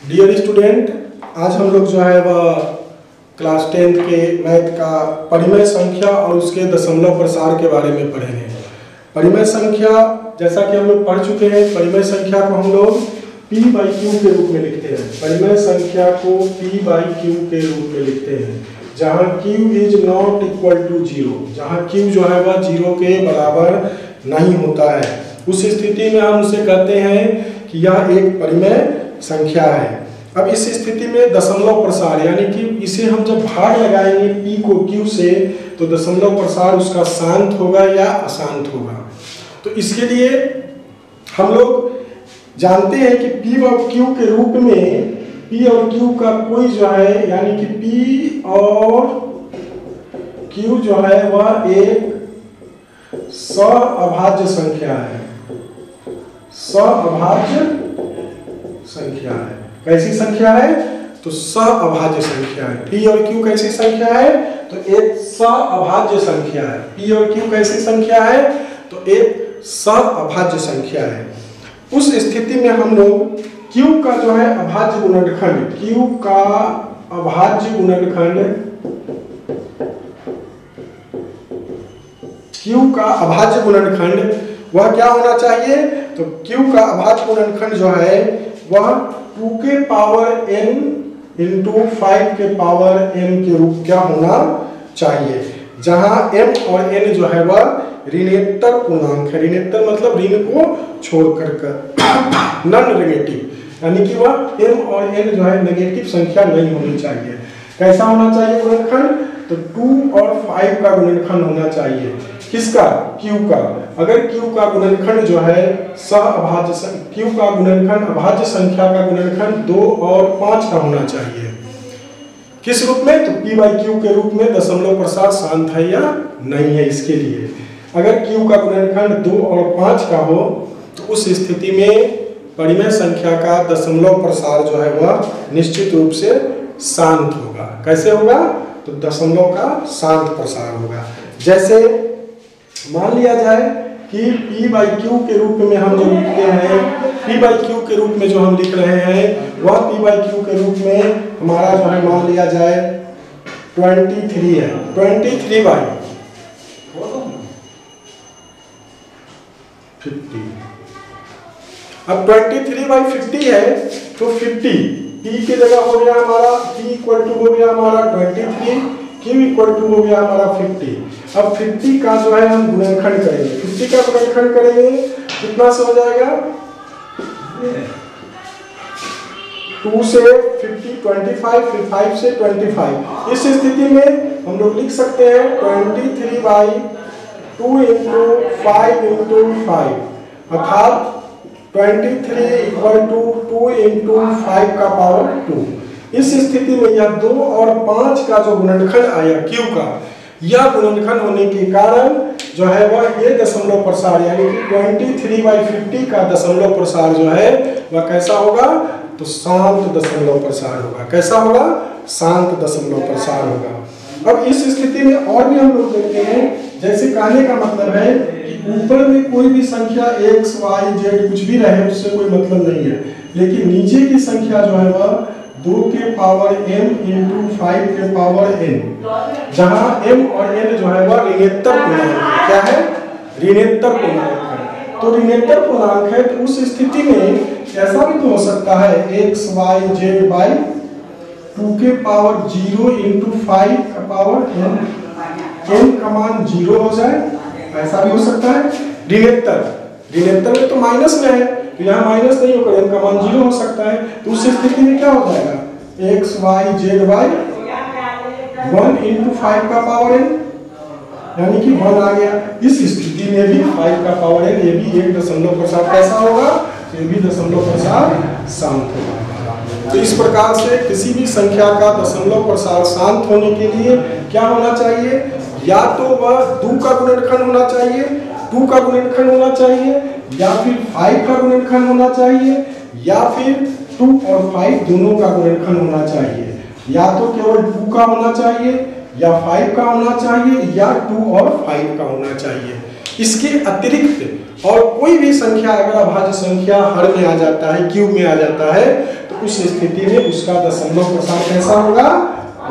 Dear student, आज हम लोग जो है वह क्लास 10th के मैथ का परिमेय संख्या और उसके दशमलव प्रसार के बारे में पढ़ेंगे। परिमेय संख्या जैसा कि हम लोग पढ़ चुके हैं, परिमेय संख्या को हम लोग p/q के रूप में लिखते हैं। परिमेय संख्या को p/q के रूप में लिखते हैं जहाँ q is not equal to 0, जहाँ q जो है वह 0 के बराबर नहीं होता है। उस स्थिति में हम उसे कहते हैं कि यह एक परिमेय संख्या है। अब इस स्थिति में दशमलव प्रसार यानी कि इसे हम जब भाग लगाएंगे p को q से तो दशमलव प्रसार उसका शांत होगा या अशांत होगा। तो इसके लिए हम लोग जानते हैं कि p और q के रूप में p और q का कोई जो है यानी कि p और q जो है वह एक सअभाज्य संख्या है। सअभाज्य संख्या है। कैसी संख्या है? तो सअभाज्य संख्या है। p और q कैसी संख्या है? तो एक सअभाज्य संख्या है। p और q कैसी संख्या है? तो एक सअभाज्य संख्या है। उस स्थिति में हम लोग q का जो है अभाज्य गुणनखंड, q का अभाज्य गुणनखंड, q का अभाज्य गुणनखंड वह क्या होना चाहिए? तो q का अभाज्य गुणनखंड जो है वह 2 के पावर n इंटू 5 के पावर n के रूप क्या होना चाहिए, जहां m और n जो है वह ऋणोत्तर पूर्णांक है। ऋणोत्तर मतलब ऋण को छोड़कर नॉन नेगेटिव, यानी कि वह m और n जो है नेगेटिव संख्या नहीं होनी चाहिए। कैसा होना चाहिए गुणनखंड? तो 2 और 5 का गुणनखंड होना चाहिए। किसका? q का। अगर q का गुणनखंड जो है सअभाज्य, q का गुणनखंड अभाज्य संख्या का गुणनखंड 2 और 5 का होना चाहिए। किस रूप में? तो p/q के रूप में दशमलव प्रसार शांत है या नहीं है। इसके लिए अगर q का गुणनखंड 2 और 5 का हो तो उस स्थिति में परिमेय संख्या का दशमलव प्रसार जो है वह निश्चित रूप से शांत होगा। कैसे होगा? तो दशमलव का शांत प्रसार होगा। जैसे मान लिया जाए कि p/q के रूप में हम जो लिखते हैं, p/q के रूप में जो हम लिख रहे हैं वह p/q के रूप में हमारा जो है मान लिया जाए 23 है। 23/50। अब 23/50 है तो 50 p की जगह हो गया हमारा, p इक्वल टू हो गया हमारा 23, q इक्वल टू हो गया हमारा 50। अब 50 का जो है हम गुणनखंड करेंगे। 50 का गुणनखंड करेंगे कितना से हो जाएगा? 2 से 50 25, फिर 5 से 25। इस स्थिति में हम लोग लिख सकते हैं 23/2 इंटू 5 इंटू 5, अर्थात 23 इक्वल टू 2 इंटू 5 का पावर 2। इस स्थिति में यह 2 और 5 का जो गुणनखंड आया q का, यह गुणनखंड होने के कारण जो है वह ये दशमलव प्रसार यानी कि 23/50 का दशमलव प्रसार जो है वह कैसा होगा? तो शांत दशमलव प्रसार होगा। कैसा होगा? शांत दशमलव प्रसार होगा। अब इस स्थिति में और भी हम लोग देखते हैं, जैसे कहने का मतलब है कि ऊपर में कोई भी संख्या x, y, z कुछ भी रहे उससे कोई मतलब नहीं है, लेकिन नीचे की संख्या जो है वह 2 के पावर m इंटू 5 के पावर n, जहां m और n जो है वह ऋणोत्तर पूर्णांक है। क्या है? ऋणोत्तर पूर्णांक है। तो ऋणोत्तर पूर्णांक है तो उस स्थिति में ऐसा भी तो हो सकता है x, y, z बाई 2 के पावर 0 इंटू 5 का पावर n, n का मान 0 हो जाए, ऐसा भी हो सकता है। ऋणोत्तर में तो माइनस में है तो यहाँ माइनस नहीं होकर n का मान 0 हो सकता है। तो उस स्थिति में क्या हो जाएगा? x, y, z by 1 into 5 का पावर n, यानी कि 1 आ गया। इस स्थिति में भी 5 का पावर n, ये भी एक दशमलव प्रसार कैसा होगा? ये भी दशमलव प्रसार शांत होगा। तो इस प्रकार से किसी भी संख्या का दशमलव प्रसार शांत होने के लिए क्या होना चाहिए? या तो वह 2 का गुणनखंड होना चाहिए, 2 का गुणनखंड होना चाहिए, या फिर 5 का गुणनखंड होना चाहिए, या फिर 2 और 5 दोनों का गुणनखंड होना चाहिए। या तो केवल 2 का होना चाहिए, या 5 का होना चाहिए, या 2 और 5 का होना चाहिए। इसके अतिरिक्त और कोई भी संख्या अगर अभाज्य संख्या हर में आ जाता है, क्यूब में आ जाता है, तो उस स्थिति में उसका दशमलव प्रसार कैसा होगा?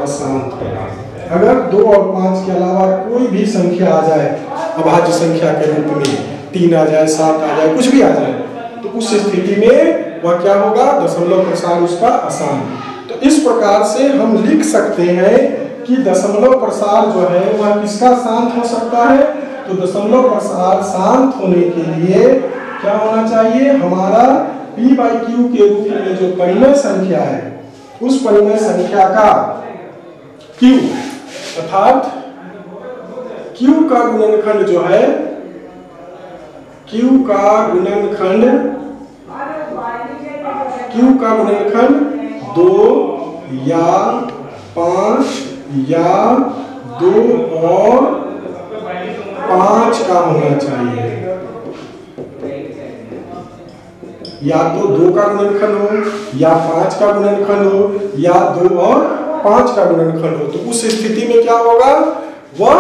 अशांत होगा। अगर 2 और 5 के अलावा कोई भी संख्या आ जाए अभाज्य संख्या के रूप में, 3 आ जाए, 7 आ जाए, कुछ भी आ जाए, तो उस स्थिति में वह क्या होगा? दशमलव प्रसार उसका अशांत। तो इस प्रकार से हम लिख सकते हैं कि दशमलव प्रसार जो है वह किसका शांत हो सकता है? तो दशमलव प्रसार शांत होने के लिए क्या होना चाहिए? हमारा p/q के रूप में जो परिमेय संख्या है उस परिमेय संख्या का q अर्थात q का गुणनखंड जो है, q का गुणनखंड 2 या 5 या 2 और 5 का होना चाहिए। या तो 2 का गुणनखंड हो या 5 का गुणनखंड हो या 2 और 5 का गुणनखंड हो। तो उस स्थिति में क्या होगा? वह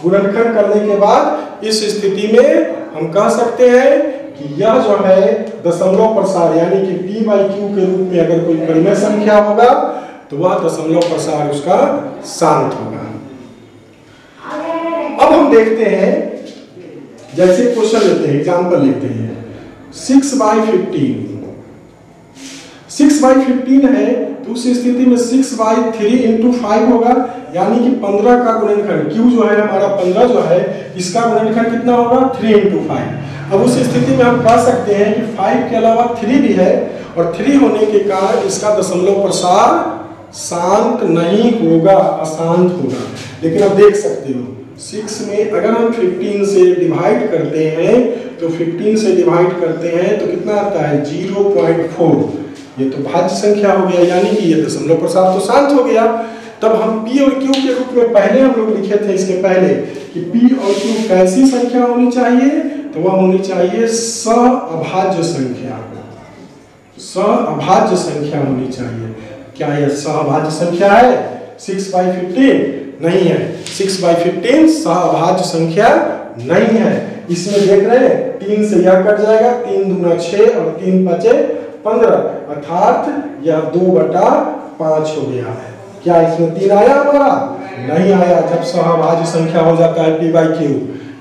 गुणनखंड करने के बाद इस स्थिति में हम कह सकते हैं कि यह जो है दशमलव प्रसार यानी कि p/q के रूप में अगर कोई परिमेय संख्या होगा तो वह दशमलव प्रसार उसका शांत होगा। अब हम देखते हैं, जैसे क्वेश्चन लेते हैं, एग्जांपल लेते हैं 6/15। 6/15 है तो उस स्थिति में 6/3 × 5 होगा, यानी कि 15 का गुणनखंड q जो है हमारा 15 जो है इसका गुणनखंड कितना होगा? 3 × 5। अब उस स्थिति में हम कह सकते हैं कि 5 के अलावा 3 भी है और 3 होने के कारण इसका दशमलव प्रसार शांत नहीं होगा, अशांत होगा। लेकिन अब देख सकते हो 6 में अगर हम 15 से डिवाइड करते हैं तो 15 से डिवाइड करते हैं तो कितना आता है? 0.4। ये तो भाज्य संख्या हो गया, यानी कि ये दशमलव प्रसार तो शांत हो गया। तब हम p और q के रूप में पहले हम लोग लिखे थे इसके पहले कि p और q कैसी संख्या होनी चाहिए? तो वह होनी चाहिए सहअभाज्य संख्या। सहअभाज्य संख्या होनी चाहिए। क्या यह सहअभाज्य संख्या है? 6/15 नहीं है। 6/15 सहअभाज्य संख्या नहीं है। इसमें देख रहे हैं 3 से यह कट जाएगा, 3 दूना 6 और 3 5 15, अर्थात यह 2/5 हो गया है। क्या इसमें 3 आया हमारा? नहीं आया। जब सहअभाज्य संख्या हो जाता है p/q,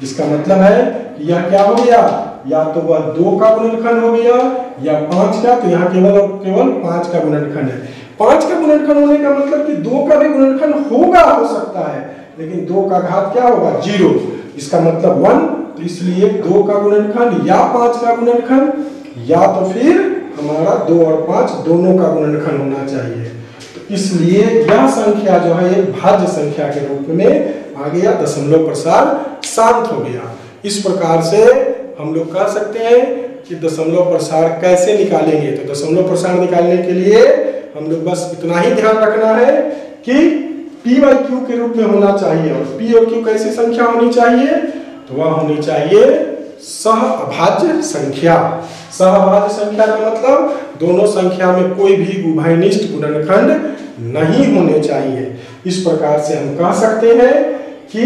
इसका मतलब है कि यह क्या हो गया? या तो वह 2 का गुणनखंड हो गया या 5 का। तो यहाँ केवल 5 का गुणनखंड है। 5 का गुणनखंड होने का मतलब कि 2 का भी गुणनखंड होगा, हो सकता है, लेकिन 2 का घात क्या होगा? 0। इसका मतलब 1। तो इसलिए 2 का गुणनखंड या 5 का गुणनखंड या तो फिर हमारा 2 और 5 दोनों का गुणनखंड होना चाहिए। तो इसलिए यह संख्या जो है एक भाज्य संख्या के रूप में आ गया, दशमलव प्रसार शांत हो गया। इस प्रकार से हम लोग कह सकते हैं कि दशमलव प्रसार कैसे निकालेंगे। तो दशमलव प्रसार निकालने के लिए हम लोग बस इतना ही ध्यान रखना है कि p/q के रूप में होना चाहिए। और p और q कैसी संख्या होनी चाहिए? तो वह होनी चाहिए सहअभाज्य संख्या। सहअभाज्य संख्या का मतलब दोनों संख्या में कोई भी उभयनिष्ठ गुणनखंड नहीं होने चाहिए। इस प्रकार से हम कह सकते हैं कि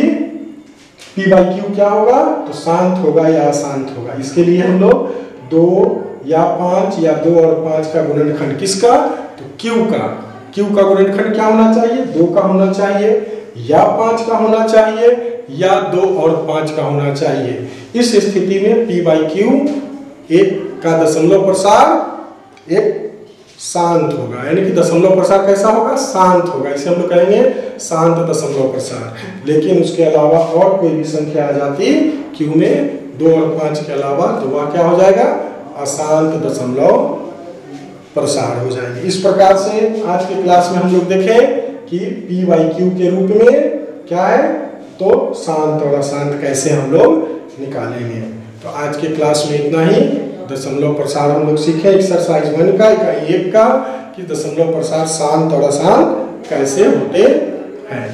p/q क्या होगा? तो शांत होगा या अशांत होगा। इसके लिए हम लोग 2 या 5 या 2 और 5 का गुणनखंड किसका? तो q का। q का गुणनखंड क्या होना चाहिए? 2 का होना चाहिए या 5 का होना चाहिए या 2 और 5 का होना चाहिए। इस स्थिति में p/q एक का दशमलव प्रसार एक शांत होगा, यानी कि दशमलव प्रसार कैसा होगा? शांत होगा। इसे हम लोग कहेंगे शांत दशमलव प्रसार। लेकिन उसके अलावा और कोई भी संख्या आ जाती q में 2 और 5 के अलावा तो वह क्या हो जाएगा? अशांत दशमलव प्रसार हो जाएंगे। इस प्रकार से आज के क्लास में हम लोग देखें कि p/q के रूप में क्या है, तो शांत और अशांत कैसे हम लोग निकालेंगे। तो आज के क्लास में इतना ही। दशमलव प्रसार हम लोग सीखे एक्सरसाइज 1 का, इकाई 1 का, कि दशमलव प्रसार शांत और अशांत कैसे होते हैं।